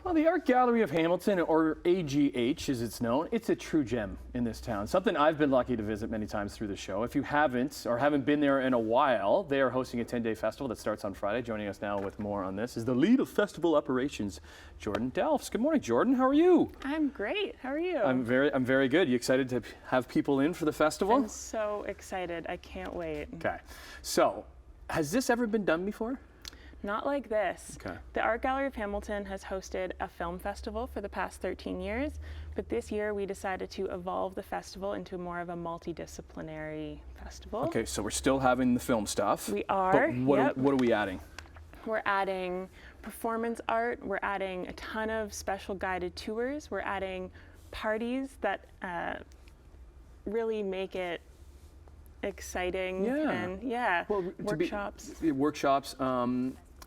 Well, the Art Gallery of Hamilton, or AGH as it's known, it's a true gem in this town. Something I've been lucky to visit many times through the show. If you haven't or haven't been there in a while, they are hosting a 10-day festival that starts on Friday. Joining us now with more on this is the lead of festival operations, Jordan Delfs. Good morning, Jordan. How are you? I'm great. How are you? I'm very good. You excited to have people in for the festival? I'm so excited. I can't wait. Okay. So, has this ever been done before? Not like this. Okay. The Art Gallery of Hamilton has hosted a film festival for the past 13 years, but this year we decided to evolve the festival into more of a multidisciplinary festival. Okay, so we're still having the film stuff. We are. But what are we adding? We're adding performance art. We're adding a ton of special guided tours. We're adding parties that really make it exciting. Yeah. And Well, workshops. Workshops.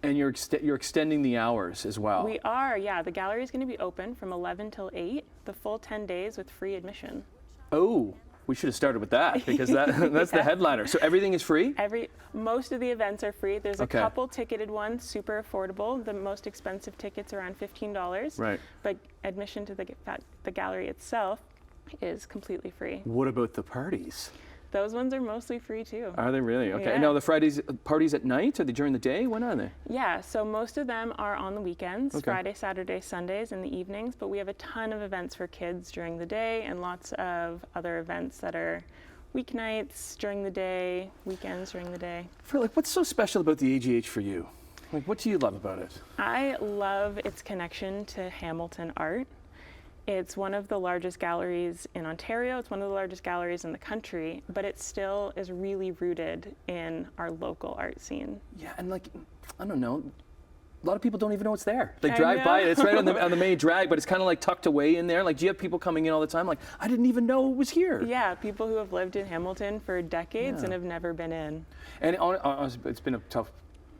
And you're extending the hours as well. We are, yeah. The gallery is going to be open from 11 till 8, the full 10 days with free admission. Oh, we should have started with that because that's the headliner. So everything is free? Most of the events are free. There's a Okay. couple ticketed ones, super affordable. The most expensive tickets around $15. Right. But admission to the gallery itself is completely free. What about the parties? Those ones are mostly free too. Are they really? Okay. Yeah. Now the Fridays parties at night? Are they during the day? When are they? Yeah, so most of them are on the weekends, Okay. Friday, Saturday, Sundays, in the evenings, but we have a ton of events for kids during the day and lots of other events that are weeknights during the day, weekends during the day. What's so special about the AGH for you? What do you love about it? I love its connection to Hamilton art. It's one of the largest galleries in Ontario. It's one of the largest galleries in the country, but it still is really rooted in our local art scene. Yeah, and I don't know. A lot of people don't even know it's there. They I drive know. by it. It's right on the main drag, but it's kind of like tucked away in there. Do you have people coming in all the time? I didn't even know it was here. Yeah, people who have lived in Hamilton for decades Yeah. and have never been in. And it's been a tough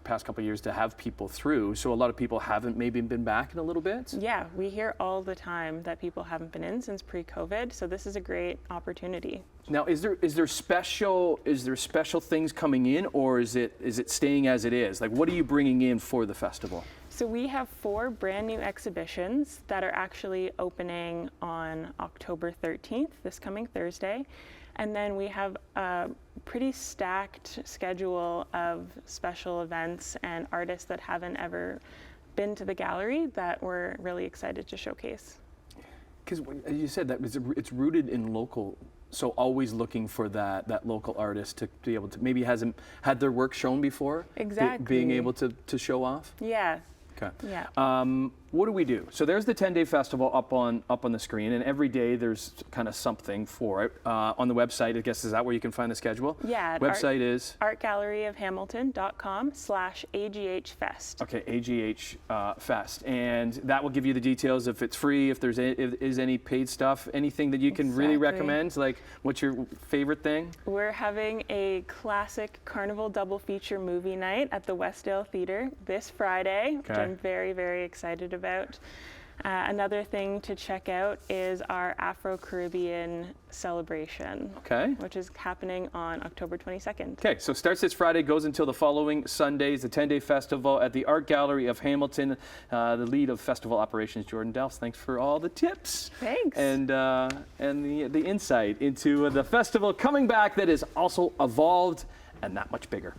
past couple of years to have people through, so a lot of people haven't maybe been back in a little bit. Yeah, we hear all the time that people haven't been in since pre-COVID, so this is a great opportunity. Now, is there special things coming in, or is it staying as it is? What are you bringing in for the festival? So we have 4 brand new exhibitions that are actually opening on October 13th, this coming Thursday. And then we have a pretty stacked schedule of special events and artists that haven't ever been to the gallery that we're really excited to showcase. Because you said that it's rooted in local, so always looking for that local artist to be able to, maybe hasn't had their work shown before. Exactly. Being able to show off. Yeah. Okay. Yeah. What do we do? So there's the 10-day festival up on the screen, and every day there's kind of something for it. On the website, I guess, is that where you can find the schedule? Yeah. Website is? artgalleryofhamilton.com/AGHfest. Okay, AGH Fest. And that will give you the details if it's free, if is any paid stuff, anything that you can really recommend. What's your favorite thing? We're having a classic Carnival double feature movie night at the Westdale Theatre this Friday, which I'm very, very excited about. Another thing to check out is our Afro-Caribbean celebration, which is happening on October 22nd. Okay, so starts this Friday, goes until the following Sundays, the 10-day festival at the Art Gallery of Hamilton. The lead of festival operations, Jordan Delfs. Thanks for all the tips. Thanks. And the insight into the festival coming back that is also evolved and that much bigger.